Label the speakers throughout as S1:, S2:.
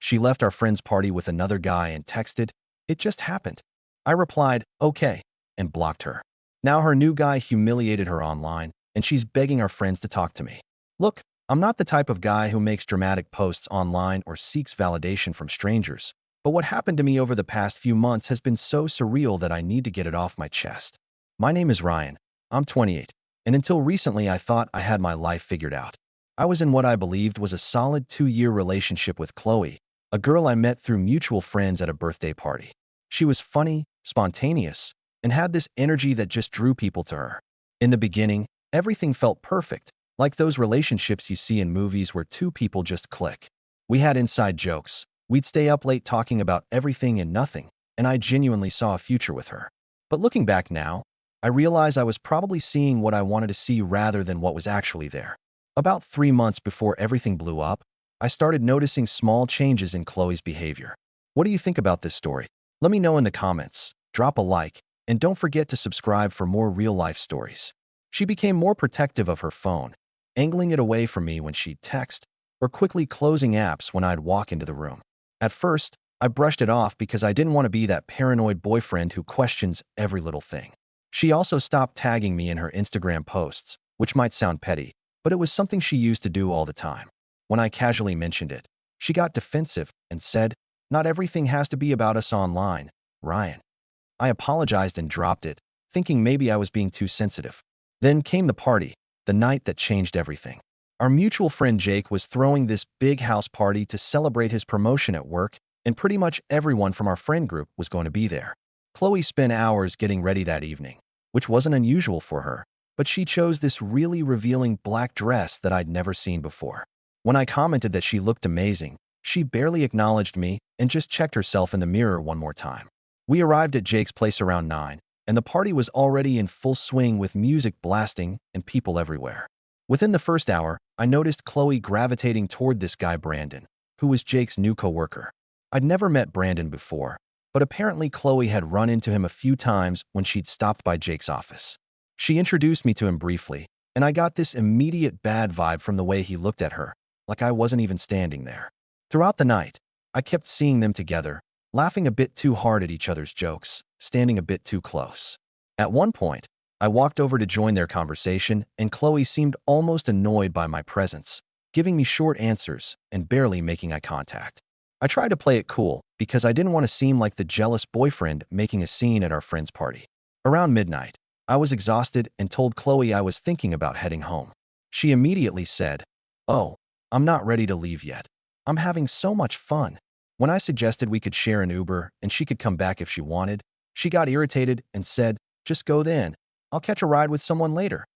S1: She left our friend's party with another guy and texted, "It just happened." I replied, "Okay," and blocked her. Now her new guy humiliated her online, and she's begging our friends to talk to me. Look, I'm not the type of guy who makes dramatic posts online or seeks validation from strangers, but what happened to me over the past few months has been so surreal that I need to get it off my chest. My name is Ryan. I'm 28, and until recently I thought I had my life figured out. I was in what I believed was a solid 2-year relationship with Qley, a girl I met through mutual friends at a birthday party. She was funny, spontaneous, and had this energy that just drew people to her. In the beginning, everything felt perfect, like those relationships you see in movies where two people just click. We had inside jokes. We'd stay up late talking about everything and nothing, and I genuinely saw a future with her. But looking back now, I realize I was probably seeing what I wanted to see rather than what was actually there. About 3 months before everything blew up, I started noticing small changes in Qley's behavior. What do you think about this story? Let me know in the comments, drop a like, and don't forget to subscribe for more real-life stories. She became more protective of her phone, angling it away from me when she'd text, or quickly closing apps when I'd walk into the room. At first, I brushed it off because I didn't want to be that paranoid boyfriend who questions every little thing. She also stopped tagging me in her Instagram posts, which might sound petty, but it was something she used to do all the time. When I casually mentioned it, she got defensive and said, "Not everything has to be about us online, Ryan." I apologized and dropped it, thinking maybe I was being too sensitive. Then came the party, the night that changed everything. Our mutual friend Jake was throwing this big house party to celebrate his promotion at work, and pretty much everyone from our friend group was going to be there. Qley spent hours getting ready that evening, which wasn't unusual for her, but she chose this really revealing black dress that I'd never seen before. When I commented that she looked amazing, she barely acknowledged me and just checked herself in the mirror one more time. We arrived at Jake's place around 9, and the party was already in full swing with music blasting and people everywhere. Within the first hour, I noticed Qley gravitating toward this guy Brandon, who was Jake's new coworker. I'd never met Brandon before, but apparently Qley had run into him a few times when she'd stopped by Jake's office. She introduced me to him briefly, and I got this immediate bad vibe from the way he looked at her, like I wasn't even standing there. Throughout the night, I kept seeing them together, laughing a bit too hard at each other's jokes, standing a bit too close. At one point, I walked over to join their conversation, and Qley seemed almost annoyed by my presence, giving me short answers and barely making eye contact. I tried to play it cool because I didn't want to seem like the jealous boyfriend making a scene at our friend's party. Around midnight, I was exhausted and told Qley I was thinking about heading home. She immediately said, "Oh, I'm not ready to leave yet. I'm having so much fun." When I suggested we could share an Uber and she could come back if she wanted, she got irritated and said, "Just go then. I'll catch a ride with someone later."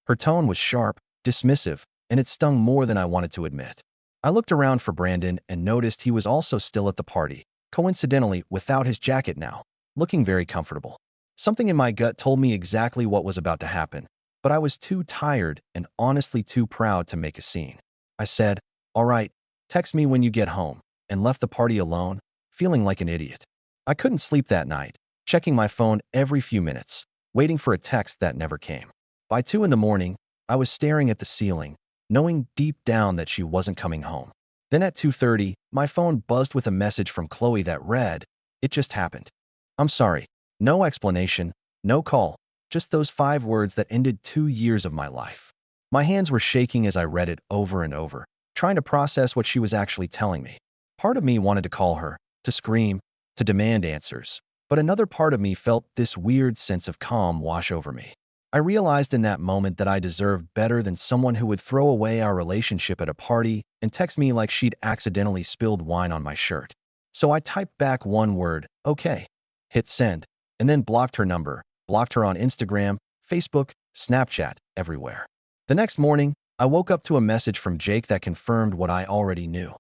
S1: Her tone was sharp, dismissive, and it stung more than I wanted to admit. I looked around for Brandon and noticed he was also still at the party, coincidentally without his jacket now, looking very comfortable. Something in my gut told me exactly what was about to happen, but I was too tired and honestly too proud to make a scene. I said, "All right, text me when you get home," and left the party alone, feeling like an idiot. I couldn't sleep that night, checking my phone every few minutes, waiting for a text that never came. By 2 in the morning, I was staring at the ceiling, knowing deep down that she wasn't coming home. Then at 2:30, my phone buzzed with a message from Qley that read, "It just happened. I'm sorry." No explanation, no call, just those 5 words that ended 2 years of my life. My hands were shaking as I read it over and over, trying to process what she was actually telling me. Part of me wanted to call her, to scream, to demand answers, but another part of me felt this weird sense of calm wash over me. I realized in that moment that I deserved better than someone who would throw away our relationship at a party and text me like she'd accidentally spilled wine on my shirt. So I typed back one word, "Okay," hit send, and then blocked her number, blocked her on Instagram, Facebook, Snapchat, everywhere. The next morning, I woke up to a message from Jake that confirmed what I already knew.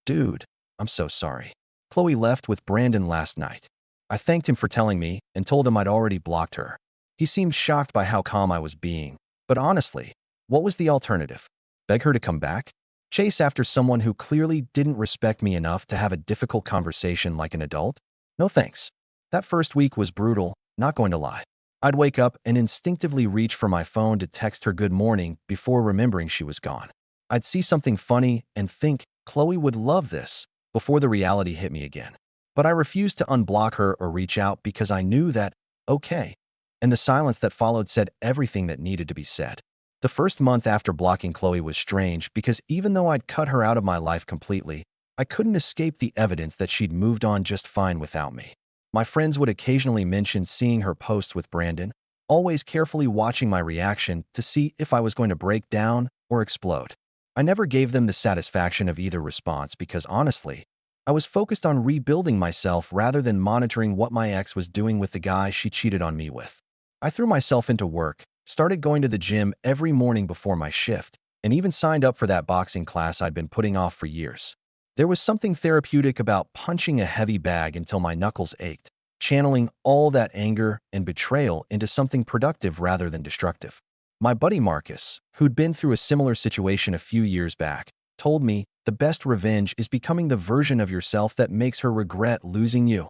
S1: "Dude, I'm so sorry. Qley left with Brandon last night." I thanked him for telling me and told him I'd already blocked her. He seemed shocked by how calm I was being, but honestly, what was the alternative? Beg her to come back? Chase after someone who clearly didn't respect me enough to have a difficult conversation like an adult? No thanks. That first week was brutal, not going to lie. I'd wake up and instinctively reach for my phone to text her good morning before remembering she was gone. I'd see something funny and think, "Qley would love this," before the reality hit me again. But I refused to unblock her or reach out because I knew that, okay. And the silence that followed said everything that needed to be said. The first month after blocking Qley was strange because even though I'd cut her out of my life completely, I couldn't escape the evidence that she'd moved on just fine without me. My friends would occasionally mention seeing her post with Brandon, always carefully watching my reaction to see if I was going to break down or explode. I never gave them the satisfaction of either response because honestly, I was focused on rebuilding myself rather than monitoring what my ex was doing with the guy she cheated on me with. I threw myself into work, started going to the gym every morning before my shift, and even signed up for that boxing class I'd been putting off for years. There was something therapeutic about punching a heavy bag until my knuckles ached, channeling all that anger and betrayal into something productive rather than destructive. My buddy Marcus, who'd been through a similar situation a few years back, told me the best revenge is becoming the version of yourself that makes her regret losing you.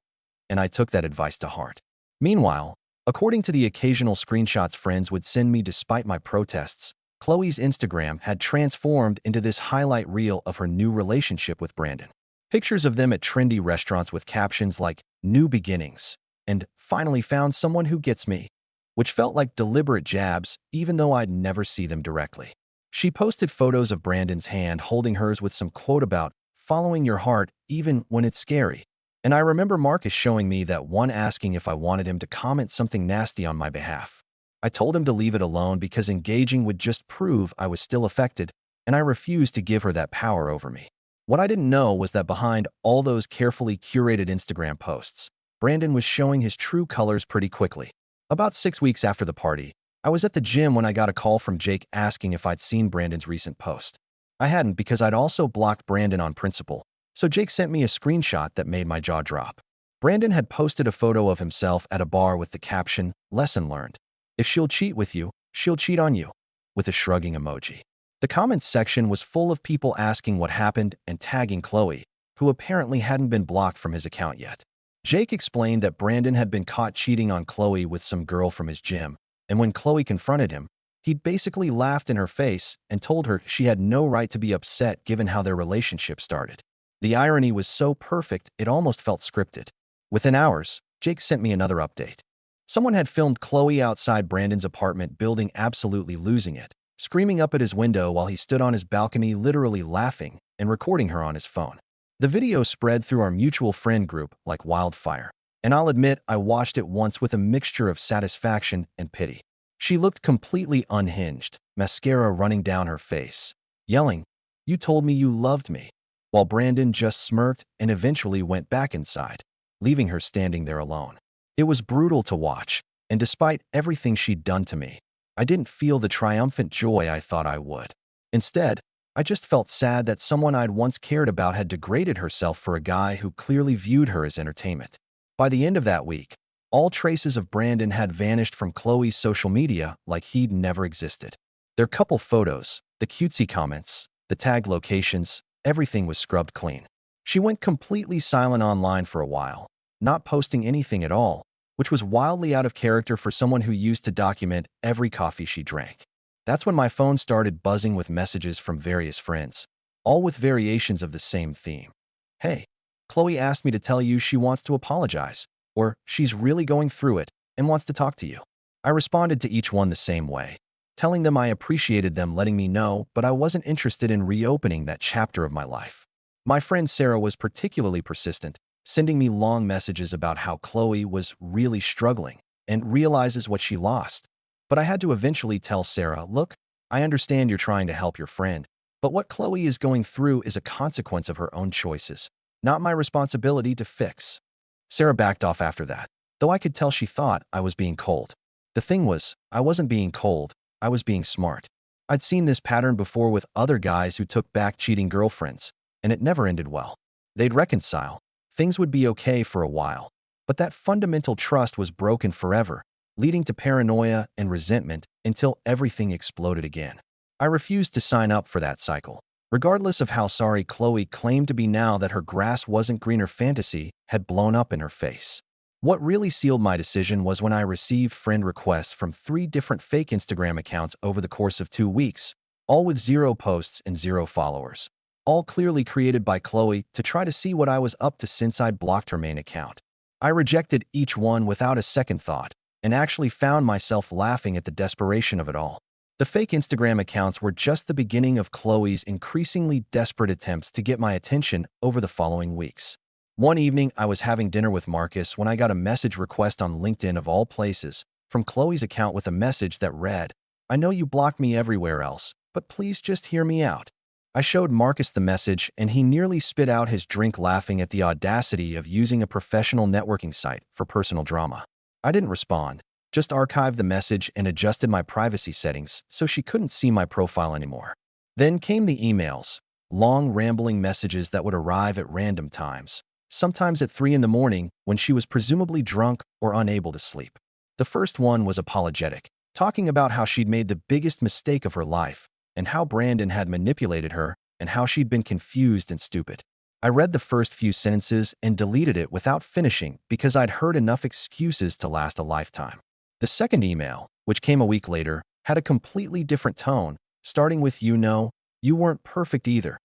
S1: And I took that advice to heart. Meanwhile, according to the occasional screenshots friends would send me despite my protests, Qley's Instagram had transformed into this highlight reel of her new relationship with Brandon. Pictures of them at trendy restaurants with captions like, "New beginnings," and "Finally found someone who gets me," which felt like deliberate jabs even though I'd never see them directly. She posted photos of Brandon's hand holding hers with some quote about following your heart even when it's scary. And I remember Marcus showing me that one asking if I wanted him to comment something nasty on my behalf. I told him to leave it alone because engaging would just prove I was still affected, and I refused to give her that power over me. What I didn't know was that behind all those carefully curated Instagram posts, Brandon was showing his true colors pretty quickly. About 6 weeks after the party, I was at the gym when I got a call from Jake asking if I'd seen Brandon's recent post. I hadn't because I'd also blocked Brandon on principle, so Jake sent me a screenshot that made my jaw drop. Brandon had posted a photo of himself at a bar with the caption, "Lesson learned. If she'll cheat with you, she'll cheat on you," with a shrugging emoji. The comments section was full of people asking what happened and tagging Qley, who apparently hadn't been blocked from his account yet. Jake explained that Brandon had been caught cheating on Qley with some girl from his gym, and when Qley confronted him, he'd basically laughed in her face and told her she had no right to be upset given how their relationship started. The irony was so perfect it almost felt scripted. Within hours, Jake sent me another update. Someone had filmed Qley outside Brandon's apartment building, absolutely losing it, screaming up at his window while he stood on his balcony literally laughing and recording her on his phone. The video spread through our mutual friend group like wildfire, and I'll admit I watched it once with a mixture of satisfaction and pity. She looked completely unhinged, mascara running down her face, yelling, "You told me you loved me," while Brandon just smirked and eventually went back inside, leaving her standing there alone. It was brutal to watch, and despite everything she'd done to me, I didn't feel the triumphant joy I thought I would. Instead, I just felt sad that someone I'd once cared about had degraded herself for a guy who clearly viewed her as entertainment. By the end of that week, all traces of Brandon had vanished from Qley's social media like he'd never existed. Their couple photos, the cutesy comments, the tag locations, everything was scrubbed clean. She went completely silent online for a while, not posting anything at all, which was wildly out of character for someone who used to document every coffee she drank. That's when my phone started buzzing with messages from various friends, all with variations of the same theme. "Hey, Qley asked me to tell you she wants to apologize," or "She's really going through it and wants to talk to you." I responded to each one the same way, telling them I appreciated them letting me know, but I wasn't interested in reopening that chapter of my life. My friend Sarah was particularly persistent, sending me long messages about how Qley was really struggling and realizes what she lost. But I had to eventually tell Sarah, "Look, I understand you're trying to help your friend, but what Qley is going through is a consequence of her own choices, not my responsibility to fix." Sarah backed off after that, though I could tell she thought I was being cold. The thing was, I wasn't being cold, I was being smart. I'd seen this pattern before with other guys who took back cheating girlfriends, and it never ended well. They'd reconcile. Things would be okay for a while, but that fundamental trust was broken forever, leading to paranoia and resentment until everything exploded again. I refused to sign up for that cycle. Regardless of how sorry Qley claimed to be now that her grass wasn't greener fantasy had blown up in her face. What really sealed my decision was when I received friend requests from 3 different fake Instagram accounts over the course of 2 weeks, all with 0 posts and 0 followers. all clearly created by Qley to try to see what I was up to since I'd blocked her main account. I rejected each one without a second thought, and actually found myself laughing at the desperation of it all. The fake Instagram accounts were just the beginning of Qley's increasingly desperate attempts to get my attention over the following weeks. One evening, I was having dinner with Marcus when I got a message request on LinkedIn of all places from Qley's account with a message that read, "I know you block me everywhere else, but please just hear me out." I showed Marcus the message, and he nearly spit out his drink laughing at the audacity of using a professional networking site for personal drama. I didn't respond, just archived the message and adjusted my privacy settings so she couldn't see my profile anymore. Then came the emails, long rambling messages that would arrive at random times, sometimes at 3 in the morning when she was presumably drunk or unable to sleep. The first one was apologetic, talking about how she'd made the biggest mistake of her life and how Brandon had manipulated her and how she'd been confused and stupid. I read the first few sentences and deleted it without finishing because I'd heard enough excuses to last a lifetime. The second email, which came a week later, had a completely different tone, starting with "you know, you weren't perfect either,"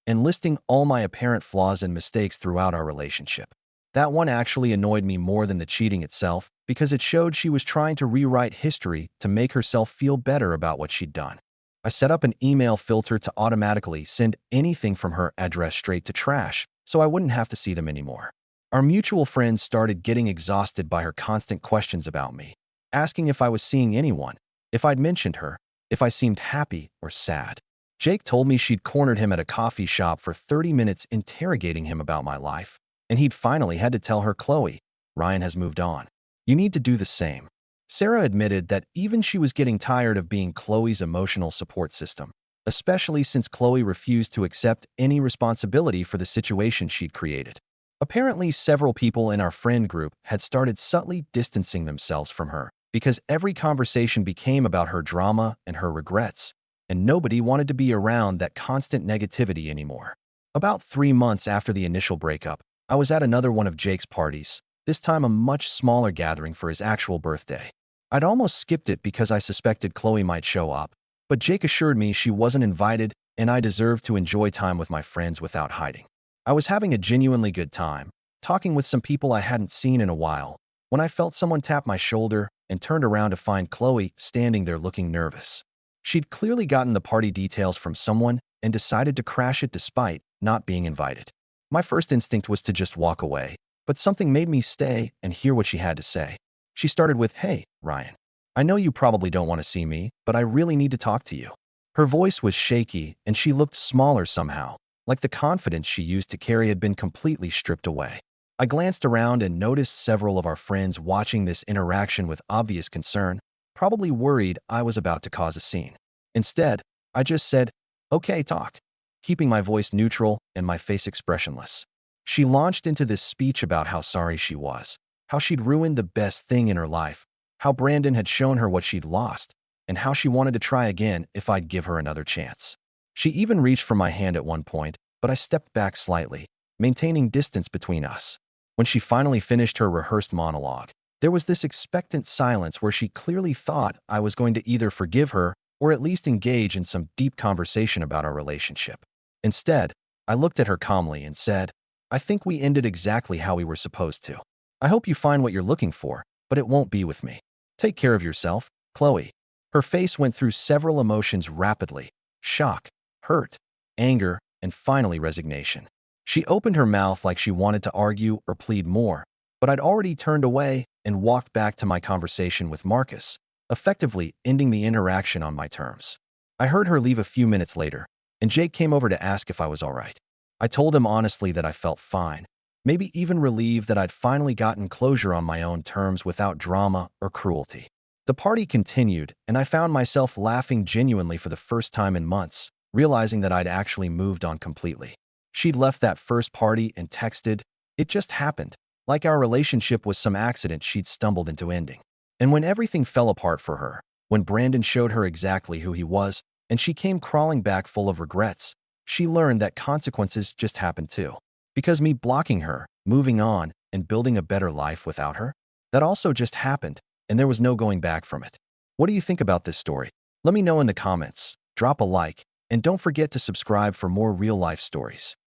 S1: and listing all my apparent flaws and mistakes throughout our relationship. That one actually annoyed me more than the cheating itself because it showed she was trying to rewrite history to make herself feel better about what she'd done. I set up an email filter to automatically send anything from her address straight to trash so I wouldn't have to see them anymore. Our mutual friends started getting exhausted by her constant questions about me, asking if I was seeing anyone, if I'd mentioned her, if I seemed happy or sad. Jake told me she'd cornered him at a coffee shop for 30 minutes interrogating him about my life, and he'd finally had to tell her, "Qley, Ryan has moved on. You need to do the same." Sarah admitted that even she was getting tired of being Qley's emotional support system, especially since Qley refused to accept any responsibility for the situation she'd created. Apparently, several people in our friend group had started subtly distancing themselves from her because every conversation became about her drama and her regrets, and nobody wanted to be around that constant negativity anymore. About 3 months after the initial breakup, I was at another one of Jake's parties, this time a much smaller gathering for his actual birthday. I'd almost skipped it because I suspected Qley might show up, but Jake assured me she wasn't invited and I deserved to enjoy time with my friends without hiding. I was having a genuinely good time, talking with some people I hadn't seen in a while, when I felt someone tap my shoulder and turned around to find Qley standing there looking nervous. She'd clearly gotten the party details from someone and decided to crash it despite not being invited. My first instinct was to just walk away, but something made me stay and hear what she had to say. She started with, "Hey, Ryan. I know you probably don't want to see me, but I really need to talk to you." Her voice was shaky and she looked smaller somehow, like the confidence she used to carry had been completely stripped away. I glanced around and noticed several of our friends watching this interaction with obvious concern, probably worried I was about to cause a scene. Instead, I just said, "Okay, talk," keeping my voice neutral and my face expressionless. She launched into this speech about how sorry she was, how she'd ruined the best thing in her life, how Brandon had shown her what she'd lost, and how she wanted to try again if I'd give her another chance. She even reached for my hand at one point, but I stepped back slightly, maintaining distance between us. When she finally finished her rehearsed monologue, there was this expectant silence where she clearly thought I was going to either forgive her or at least engage in some deep conversation about our relationship. Instead, I looked at her calmly and said, "I think we ended exactly how we were supposed to. I hope you find what you're looking for, but it won't be with me. Take care of yourself, Qley." Her face went through several emotions rapidly: shock, hurt, anger, and finally resignation. She opened her mouth like she wanted to argue or plead more, but I'd already turned away and walked back to my conversation with Marcus, effectively ending the interaction on my terms. I heard her leave a few minutes later, and Jake came over to ask if I was all right. I told him honestly that I felt fine, maybe even relieved that I'd finally gotten closure on my own terms without drama or cruelty. The party continued, and I found myself laughing genuinely for the first time in months, realizing that I'd actually moved on completely. She'd left that first party and texted, "It just happened," like our relationship was some accident she'd stumbled into ending. And when everything fell apart for her, when Brandon showed her exactly who he was, and she came crawling back full of regrets, she learned that consequences just happened too. Because me blocking her, moving on, and building a better life without her, that also just happened, and there was no going back from it. What do you think about this story? Let me know in the comments. Drop a like, And don't forget to subscribe for more real-life stories.